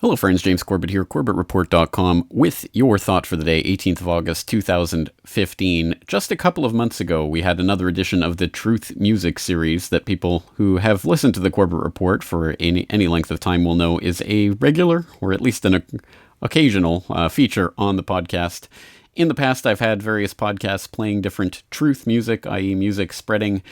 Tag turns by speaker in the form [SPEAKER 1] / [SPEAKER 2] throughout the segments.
[SPEAKER 1] Hello friends, James Corbett here, CorbettReport.com, with your thought for the day, 18th of August 2015. Just a couple of months ago, we had another edition of the Truth Music series that people who have listened to the Corbett Report for any length of time will know is a regular, or at least an occasional, feature on the podcast. In the past, I've had various podcasts playing different truth music, i.e. music spreading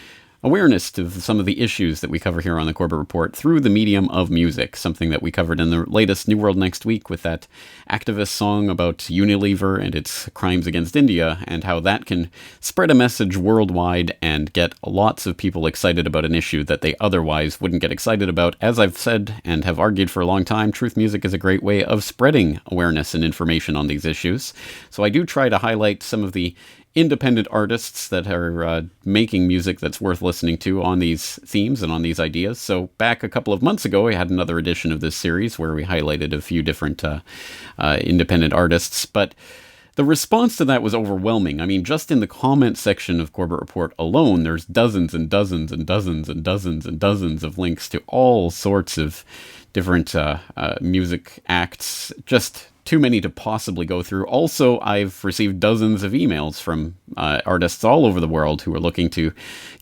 [SPEAKER 1] awareness to some of the issues that we cover here on the Corbett Report through the medium of music, something that we covered in the latest New World Next Week with that activist song about Unilever and its crimes against India, and how that can spread a message worldwide and get lots of people excited about an issue that they otherwise wouldn't get excited about. As I've said and have argued for a long time, truth music is a great way of spreading awareness and information on these issues. So I do try to highlight some of the independent artists that are making music that's worth listening to on these themes and on these ideas. So back a couple of months ago, we had another edition of this series where we highlighted a few different independent artists, but the response to that was overwhelming. I mean, just in the comment section of Corbett Report alone, there's dozens and dozens and dozens and dozens and dozens of links to all sorts of different music acts, just too many to possibly go through. Also, I've received dozens of emails from artists all over the world who are looking to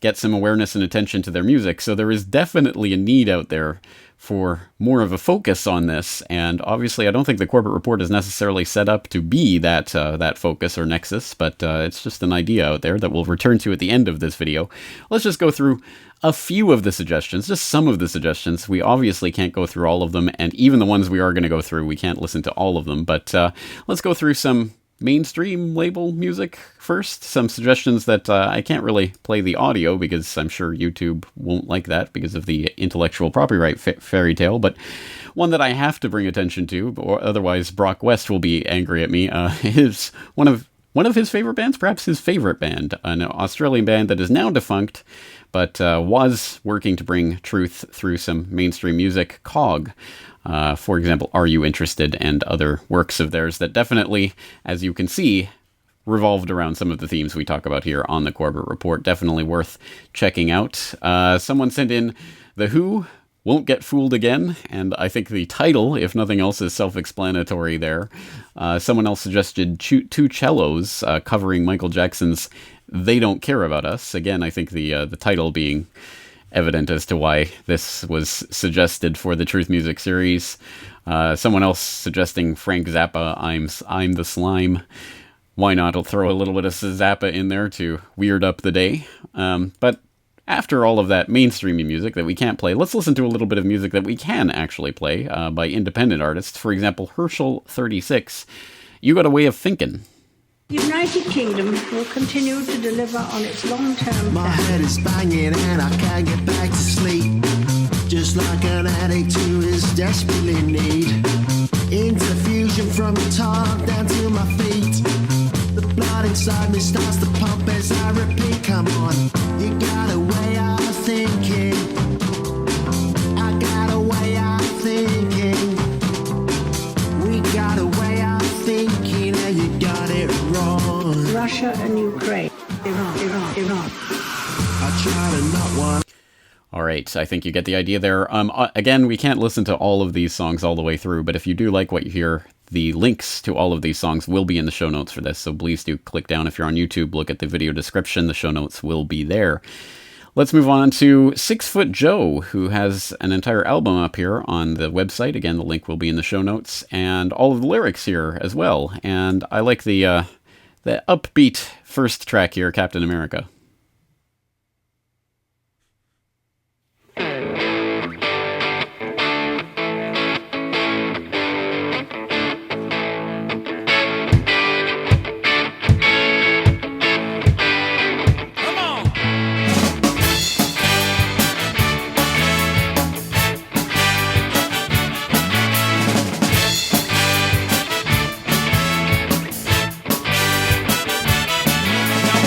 [SPEAKER 1] get some awareness and attention to their music. So there is definitely a need out there for more of a focus on this. And obviously, I don't think the Corbett Report is necessarily set up to be that focus or nexus, but it's just an idea out there that we'll return to at the end of this video. Let's just go through a few of the suggestions, just some of the suggestions. We obviously can't go through all of them, and even the ones we are going to go through, we can't listen to all of them. But let's go through some mainstream label music first. Some suggestions that I can't really play the audio because I'm sure YouTube won't like that because of the intellectual property fairy tale, but one that I have to bring attention to, or otherwise Brock West will be angry at me, is one of his favorite bands, perhaps his favorite band, an Australian band that is now defunct, but was working to bring truth through some mainstream music, Cog. For example, Are You Interested, and other works of theirs that definitely, as you can see, revolved around some of the themes we talk about here on the Corbett Report. Definitely worth checking out. Someone sent in The Who, Won't Get Fooled Again, and I think the title, if nothing else, is self-explanatory there. Someone else suggested Two Cellos covering Michael Jackson's They Don't Care About Us. Again, I think the title being evident as to why this was suggested for the Truth Music series. Someone else suggesting Frank Zappa, I'm the Slime. Why not? I'll throw a little bit of Zappa in there to weird up the day. But after all of that mainstream music that we can't play, let's listen to a little bit of music that we can actually play by independent artists. For example, Herschel36, You Got a Way of Thinking.
[SPEAKER 2] The United Kingdom will continue to deliver on its long-term plan.
[SPEAKER 3] My head is banging and I can't get back to sleep. Just like an addict who is desperately in need. Interfusion from your tongue down to my feet. The blood inside me starts to pump as I repeat. Come on, you got a way of thinking. I got a way of thinking. We got a way of thinking and you got it wrong.
[SPEAKER 2] Russia and Ukraine. Iran.
[SPEAKER 3] I try to not want.
[SPEAKER 1] All right, I think you get the idea there. Again, we can't listen to all of these songs all the way through, but if you do like what you hear, the links to all of these songs will be in the show notes for this, so please do click down. If you're on YouTube, look at the video description. The show notes will be there. Let's move on to 6 Foot Joe, who has an entire album up here on the website. Again, the link will be in the show notes, and all of the lyrics here as well. And I like the upbeat first track here, Captain America.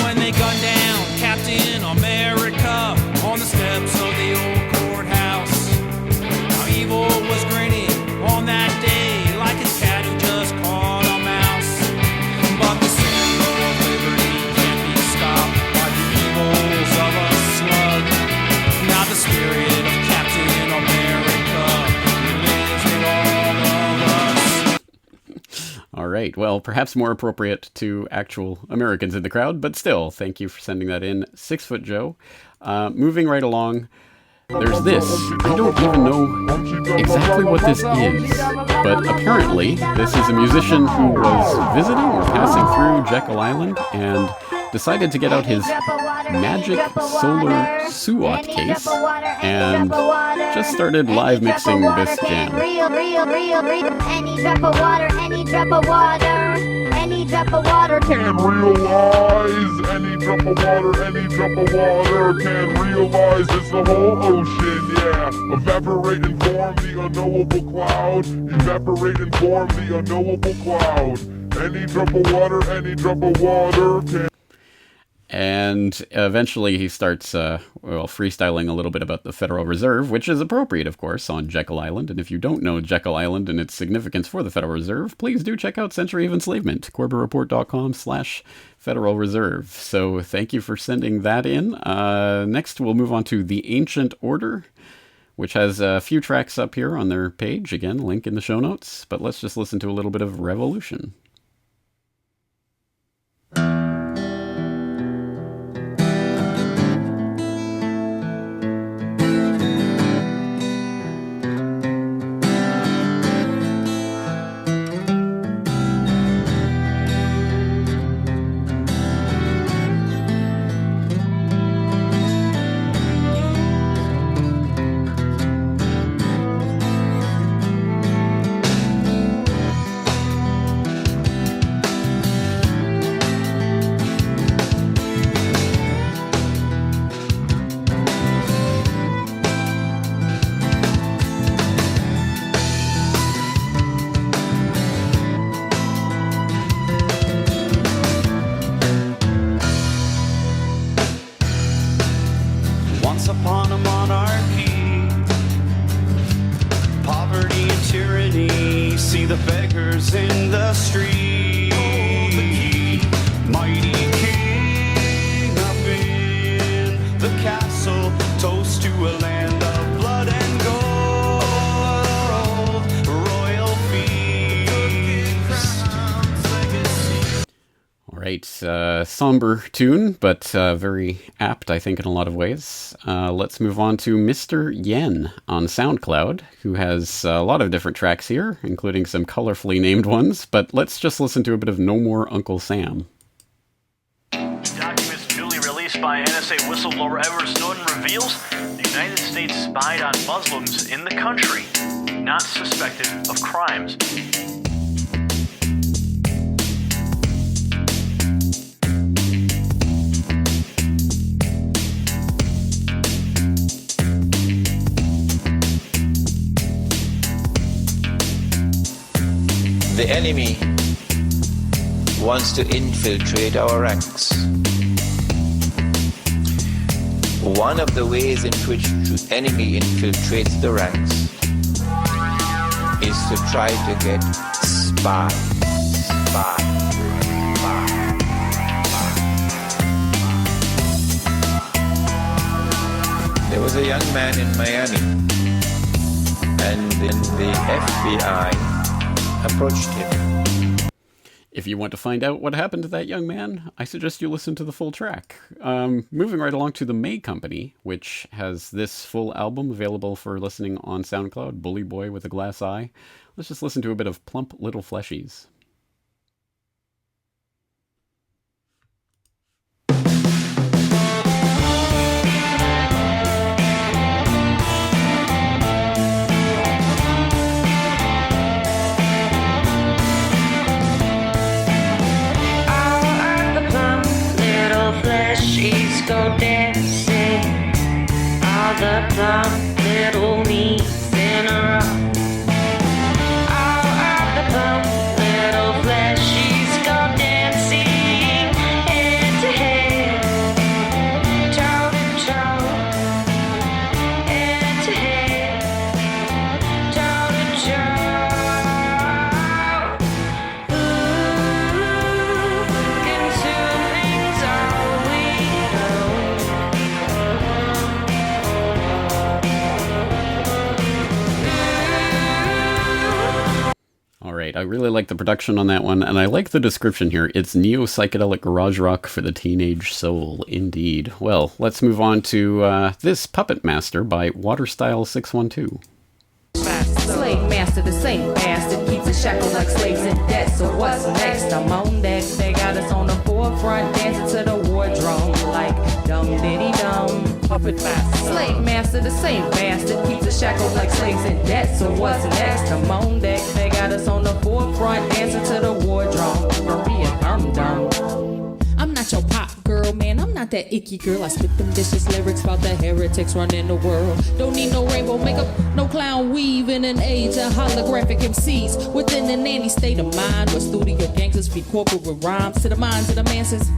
[SPEAKER 4] When they gun down
[SPEAKER 1] All right. Well, perhaps more appropriate to actual Americans in the crowd, but still, thank you for sending that in, 6 Foot Joe. Moving right along, there's this. I don't even know exactly what this is, but apparently this is a musician who was visiting or passing through Jekyll Island and decided to get out his magic solar Suat case and just started live mixing this jam.
[SPEAKER 4] Any drop of water, any drop of water, any drop of water can realize. Any drop of water, any drop of water can realize it's the whole ocean, yeah. Evaporate and form the unknowable cloud. Evaporate and form the unknowable cloud. Any drop of water can.
[SPEAKER 1] And eventually he starts, freestyling a little bit about the Federal Reserve, which is appropriate, of course, on Jekyll Island. And if you don't know Jekyll Island and its significance for the Federal Reserve, please do check out Century of Enslavement, CorbettReport.com/Federal Reserve. So thank you for sending that in. Next, we'll move on to The Ancient Order, which has a few tracks up here on their page. Again, link in the show notes. But let's just listen to a little bit of Revolution. Somber tune, but very apt, I think, in a lot of ways. Let's move on to Mr. Yen on SoundCloud, who has a lot of different tracks here, including some colorfully named ones, but let's just listen to a bit of No More Uncle Sam.
[SPEAKER 5] Documents newly released by NSA whistleblower Edward Snowden reveals the United States spied on Muslims in the country, not suspected of crimes.
[SPEAKER 6] The enemy wants to infiltrate our ranks. One of the ways in which the enemy infiltrates the ranks is to try to get spy. There was a young man in Miami, and then the FBI approached him.
[SPEAKER 1] If you want to find out what happened to that young man, I suggest you listen to the full track. Moving right along to the May Company, which has this full album available for listening on SoundCloud, Bully Boy with a Glass Eye. Let's just listen to a bit of Plump Little Fleshies.
[SPEAKER 7] Go dancing, all the plump little knees in a row. All of the plump little fleshies go dancing, head to head, toe to toe, head to head, toe to toe. Ooh, consuming's all we know.
[SPEAKER 1] right, I really like the production on that one, and I like the description here. It's neo-psychedelic garage rock for the teenage soul, indeed. Well, let's move on to this Puppet Master by Waterstyle612.
[SPEAKER 8] Slave master, the same bastard, keeps us shackled like slaves in debt. So what's next? I'm on deck. They got us on the forefront, dancing to the war drum like dum diddy dum. Puppet master, slave master, the same bastard, keeps us shackled like slaves in debt. So what's next? I'm on deck. They got us on the forefront, dancing to the war drum. Maria dum dum. I'm not your pop girl, man, I'm not that icky girl. I spit them vicious lyrics about the heretics running the world. Don't need no rainbow makeup, no clown weave in an age of holographic MCs. Within an nanny state of mind where studio gangsters feed corporate rhymes to the minds of the masses.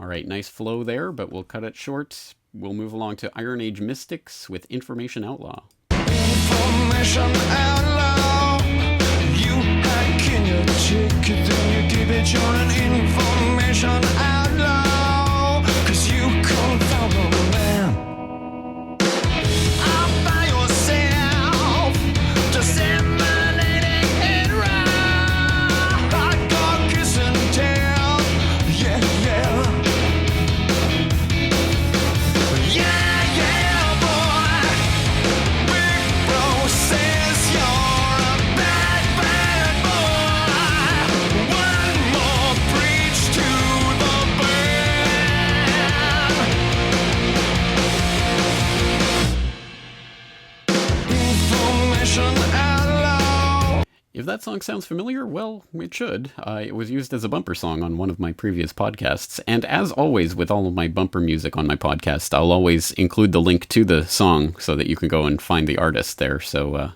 [SPEAKER 1] All right, nice flow there, but we'll cut it short. We'll move along to Iron Age Mystics with Information Outlaw.
[SPEAKER 3] Information outlaw. You can you take it, then you give it. You're an information outlaw. 'Cause you can't follow the man. All by yourself, disseminating it right. Hardcore kiss and tell. Yeah, yeah. Yeah, yeah, boy. Big bro says you're a bad, bad boy. One more preach to the band. Information outlaw.
[SPEAKER 1] If that song sounds familiar, well, it should. It was used as a bumper song on one of my previous podcasts, and as always with all of my bumper music on my podcast, I'll always include the link to the song so that you can go and find the artist there. So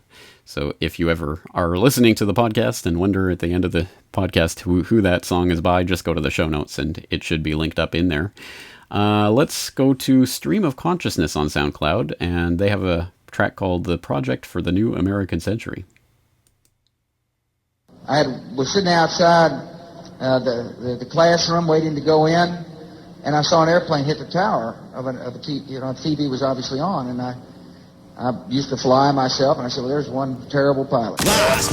[SPEAKER 1] if you ever are listening to the podcast and wonder at the end of the podcast who that song is by, just go to the show notes and it should be linked up in there. Let's go to Stream of Consciousness on SoundCloud, and they have a track called The Project for the New American Century.
[SPEAKER 9] Was sitting outside the classroom waiting to go in, and I saw an airplane hit the tower of a TV. You know, TV was obviously on, and I used to fly myself, and I said, well, there's one terrible pilot.
[SPEAKER 3] Lies.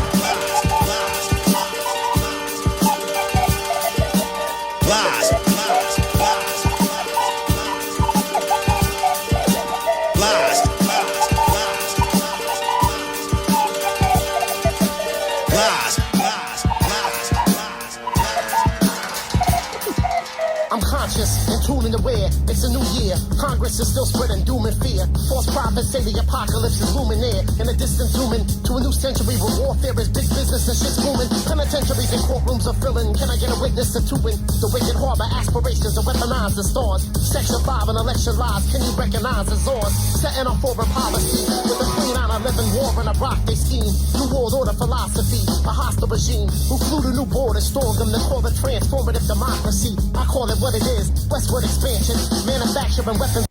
[SPEAKER 10] I'm conscious and truly aware it's a new year. Congress is still spreading doom and fear. False prophets say the apocalypse is looming near. In a distant zooming to a new century where warfare is big business and shit's booming. Penitentiaries and courtrooms are filling. Can I get a witness to two-in? The wicked harbor aspirations are weaponized as stars. Section 5 and election lies. Can you recognize as ours? Setting up foreign policy with a queen on a living war in Iraq. They scheme new world order philosophy. A hostile regime who flew to new borders, stormed them to call it transformative democracy. I call it what it is. Westward expansion, manufacturing weapons.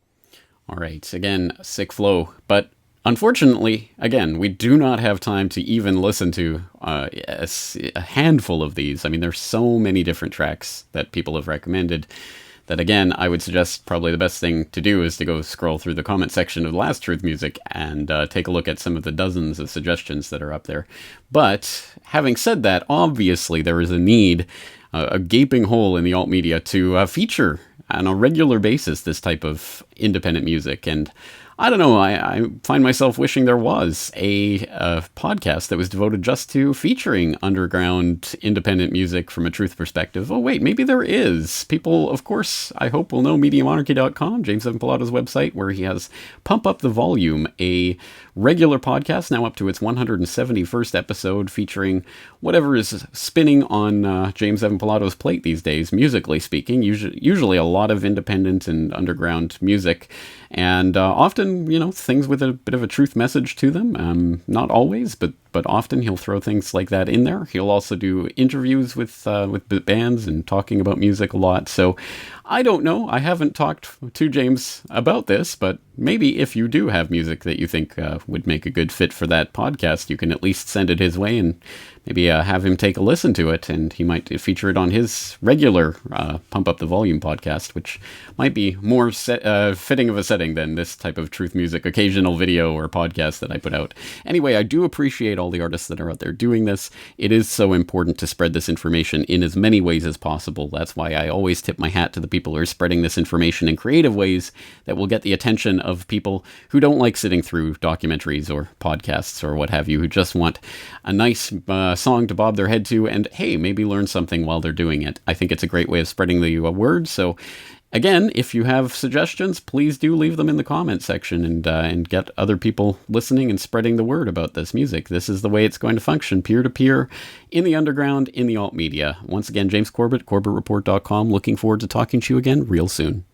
[SPEAKER 1] All right, again, sick flow, but unfortunately, again, we do not have time to even listen to a handful of these. I mean, there's so many different tracks that people have recommended that, again, I would suggest probably the best thing to do is to go scroll through the comment section of Last Truth Music and take a look at some of the dozens of suggestions that are up there. But having said that, obviously there is a need, a gaping hole in the alt media to feature on a regular basis this type of independent music. And I don't know, I find myself wishing there was a podcast that was devoted just to featuring underground independent music from a truth perspective. Oh wait, maybe there is. People, of course, I hope will know MediaMonarchy.com, James Evan Pilato's website, where he has Pump Up the Volume, a regular podcast now up to its 171st episode, featuring whatever is spinning on James Evan Pilato's plate these days, musically speaking. Usually a lot of independent and underground music, and often, you know, things with a bit of a truth message to them. Not always, but often he'll throw things like that in there. He'll also do interviews with bands and talking about music a lot. So I don't know. I haven't talked to James about this, but maybe if you do have music that you think would make a good fit for that podcast, you can at least send it his way and maybe have him take a listen to it, and he might feature it on his regular Pump Up the Volume podcast, which might be more fitting of a setting than this type of truth music occasional video or podcast that I put out. Anyway, I do appreciate all the artists that are out there doing this. It is so important to spread this information in as many ways as possible. That's why I always tip my hat to the people who are spreading this information in creative ways that will get the attention of people who don't like sitting through documentaries or podcasts or what have you, who just want a nice song to bob their head to and, hey, maybe learn something while they're doing it. I think it's a great way of spreading the word. So again, if you have suggestions, please do leave them in the comment section and get other people listening and spreading the word about this music. This is the way it's going to function, peer-to-peer, in the underground, in the alt media. Once again, James Corbett, CorbettReport.com. Looking forward to talking to you again real soon.